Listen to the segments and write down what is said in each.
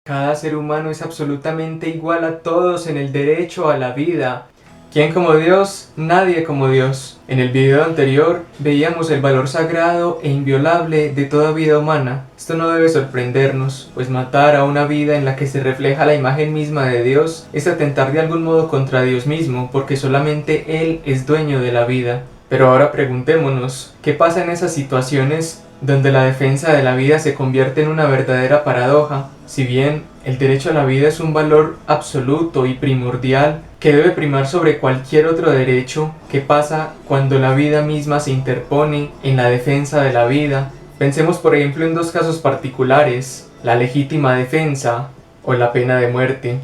Cada ser humano es absolutamente igual a todos en el derecho a la vida. ¿Quién como Dios? Nadie como Dios. En el video anterior veíamos el valor sagrado e inviolable de toda vida humana. Esto no debe sorprendernos, pues matar a una vida en la que se refleja la imagen misma de Dios es atentar de algún modo contra Dios mismo, porque solamente Él es dueño de la vida. Pero ahora preguntémonos, ¿qué pasa en esas situaciones donde la defensa de la vida se convierte en una verdadera paradoja? Si bien el derecho a la vida es un valor absoluto y primordial que debe primar sobre cualquier otro derecho, ¿qué pasa cuando la vida misma se interpone en la defensa de la vida? Pensemos por ejemplo en dos casos particulares, la legítima defensa o la pena de muerte.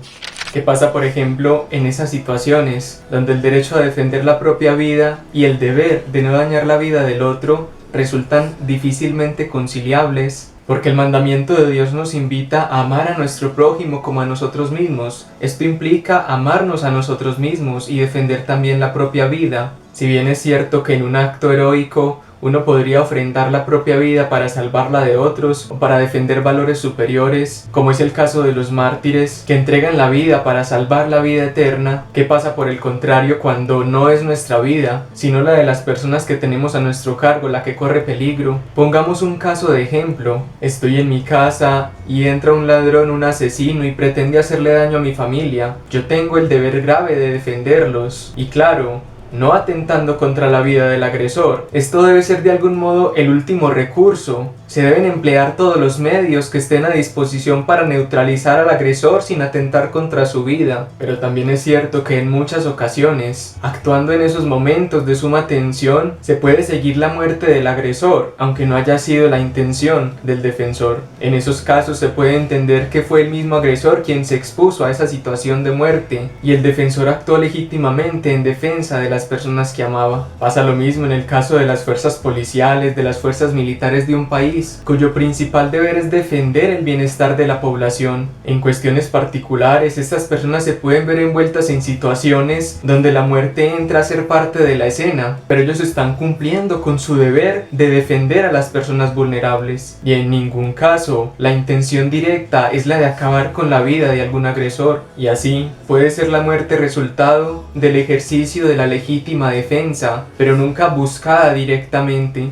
¿Qué pasa, por ejemplo, en esas situaciones donde el derecho a defender la propia vida y el deber de no dañar la vida del otro resultan difícilmente conciliables? Porque el mandamiento de Dios nos invita a amar a nuestro prójimo como a nosotros mismos. Esto implica amarnos a nosotros mismos y defender también la propia vida. Si bien es cierto que en un acto heroico uno podría ofrendar la propia vida para salvarla de otros o para defender valores superiores, como es el caso de los mártires que entregan la vida para salvar la vida eterna, ¿qué pasa por el contrario cuando no es nuestra vida, sino la de las personas que tenemos a nuestro cargo la que corre peligro? Pongamos un caso de ejemplo. Estoy en mi casa y entra un ladrón, un asesino y pretende hacerle daño a mi familia. Yo tengo el deber grave de defenderlos y claro, no atentando contra la vida del agresor. Esto debe ser de algún modo el último recurso. Se deben emplear todos los medios que estén a disposición para neutralizar al agresor sin atentar contra su vida. Pero también es cierto que en muchas ocasiones, actuando en esos momentos de suma tensión, se puede seguir la muerte del agresor, aunque no haya sido la intención del defensor. En esos casos se puede entender que fue el mismo agresor quien se expuso a esa situación de muerte y el defensor actuó legítimamente en defensa de las personas que amaba. Pasa lo mismo en el caso de las fuerzas policiales, de las fuerzas militares de un país, cuyo principal deber es defender el bienestar de la población. En cuestiones particulares, estas personas se pueden ver envueltas en situaciones donde la muerte entra a ser parte de la escena, pero ellos están cumpliendo con su deber de defender a las personas vulnerables. Y en ningún caso, la intención directa es la de acabar con la vida de algún agresor, y así puede ser la muerte resultado del ejercicio de la legítima defensa, pero nunca buscada directamente.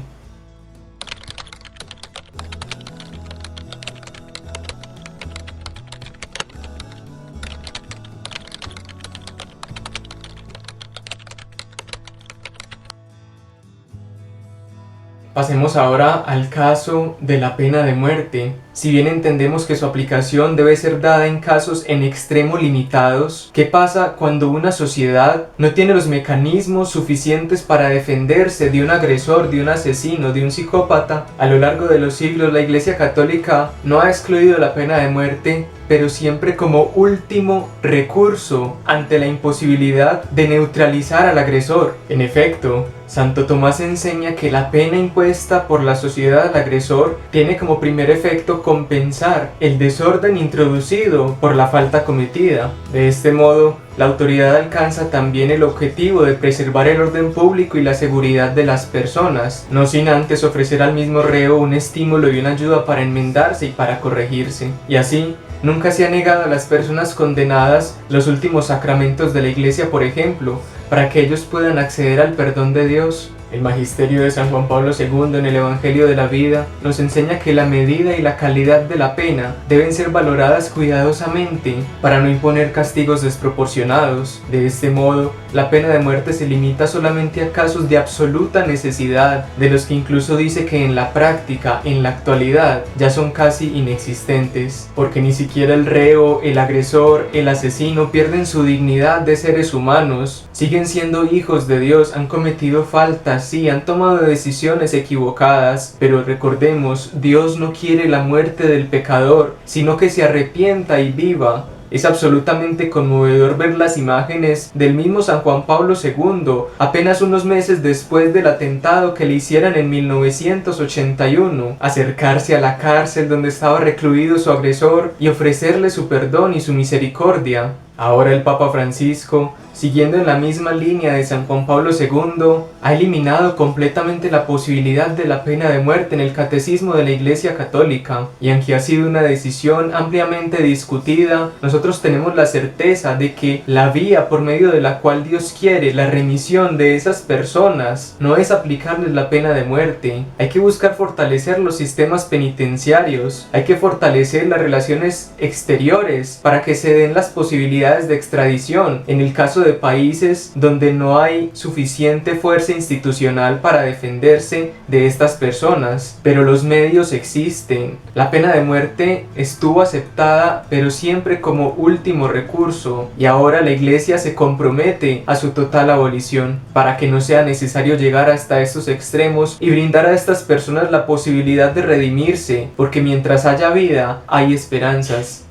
Pasemos ahora al caso de la pena de muerte. Si bien entendemos que su aplicación debe ser dada en casos en extremo limitados, ¿qué pasa cuando una sociedad no tiene los mecanismos suficientes para defenderse de un agresor, de un asesino, de un psicópata? A lo largo de los siglos, la Iglesia Católica no ha excluido la pena de muerte, pero siempre como último recurso ante la imposibilidad de neutralizar al agresor. En efecto, Santo Tomás enseña que la pena impuesta por la sociedad al agresor tiene como primer efecto compensar el desorden introducido por la falta cometida. De este modo, la autoridad alcanza también el objetivo de preservar el orden público y la seguridad de las personas, no sin antes ofrecer al mismo reo un estímulo y una ayuda para enmendarse y para corregirse. Y así, nunca se ha negado a las personas condenadas los últimos sacramentos de la Iglesia, por ejemplo, para que ellos puedan acceder al perdón de Dios. El magisterio de San Juan Pablo II en el Evangelio de la Vida nos enseña que la medida y la calidad de la pena deben ser valoradas cuidadosamente para no imponer castigos desproporcionados. De este modo, la pena de muerte se limita solamente a casos de absoluta necesidad, de los que incluso dice que en la práctica, en la actualidad, ya son casi inexistentes, porque ni siquiera el reo, el agresor, el asesino pierden su dignidad de seres humanos, siguen siendo hijos de Dios, han cometido faltas, sí, han tomado decisiones equivocadas, pero recordemos, Dios no quiere la muerte del pecador, sino que se arrepienta y viva. Es absolutamente conmovedor ver las imágenes del mismo San Juan Pablo II, apenas unos meses después del atentado que le hicieron en 1981, acercarse a la cárcel donde estaba recluido su agresor y ofrecerle su perdón y su misericordia. Ahora el Papa Francisco siguiendo en la misma línea de San Juan Pablo II, ha eliminado completamente la posibilidad de la pena de muerte en el catecismo de la Iglesia Católica, y aunque ha sido una decisión ampliamente discutida, nosotros tenemos la certeza de que la vía por medio de la cual Dios quiere la remisión de esas personas no es aplicarles la pena de muerte. Hay que buscar fortalecer los sistemas penitenciarios, hay que fortalecer las relaciones exteriores para que se den las posibilidades de extradición en el caso de países donde no hay suficiente fuerza institucional para defenderse de estas personas, pero los medios existen. La pena de muerte estuvo aceptada, pero siempre como último recurso, y ahora la Iglesia se compromete a su total abolición, para que no sea necesario llegar hasta estos extremos y brindar a estas personas la posibilidad de redimirse, porque mientras haya vida, hay esperanzas.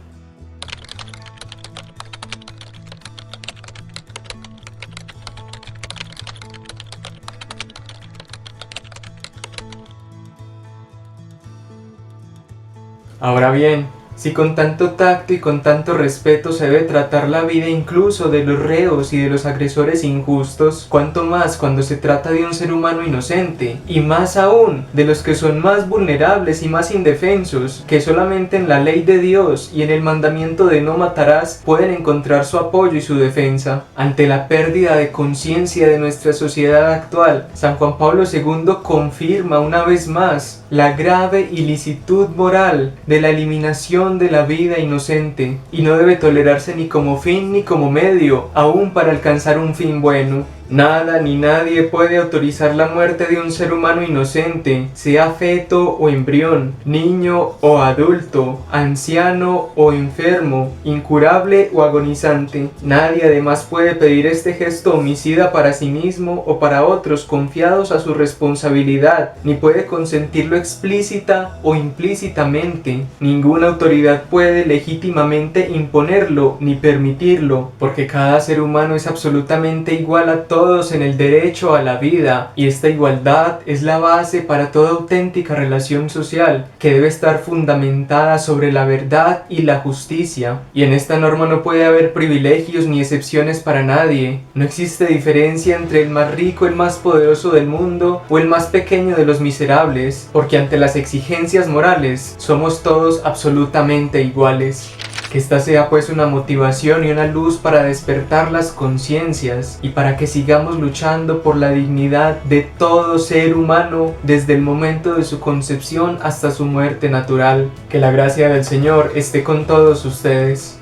Ahora bien, si con tanto tacto y con tanto respeto se debe tratar la vida incluso de los reos y de los agresores injustos, cuanto más cuando se trata de un ser humano inocente, y más aún de los que son más vulnerables y más indefensos, que solamente en la ley de Dios y en el mandamiento de no matarás pueden encontrar su apoyo y su defensa. Ante la pérdida de conciencia de nuestra sociedad actual, San Juan Pablo II confirma una vez más la grave ilicitud moral de la eliminación de la vida inocente, y no debe tolerarse ni como fin ni como medio, aún para alcanzar un fin bueno. Nada ni nadie puede autorizar la muerte de un ser humano inocente, sea feto o embrión, niño o adulto, anciano o enfermo, incurable o agonizante. Nadie además puede pedir este gesto homicida para sí mismo o para otros confiados a su responsabilidad, ni puede consentirlo explícita o implícitamente. Ninguna autoridad puede legítimamente imponerlo ni permitirlo, porque cada ser humano es absolutamente igual a todos en el derecho a la vida, y esta igualdad es la base para toda auténtica relación social, que debe estar fundamentada sobre la verdad y la justicia. Y en esta norma no puede haber privilegios ni excepciones para nadie. No existe diferencia entre el más rico, el más poderoso del mundo o el más pequeño de los miserables, porque ante las exigencias morales somos todos absolutamente iguales. Que esta sea pues una motivación y una luz para despertar las conciencias y para que sigamos luchando por la dignidad de todo ser humano desde el momento de su concepción hasta su muerte natural. Que la gracia del Señor esté con todos ustedes.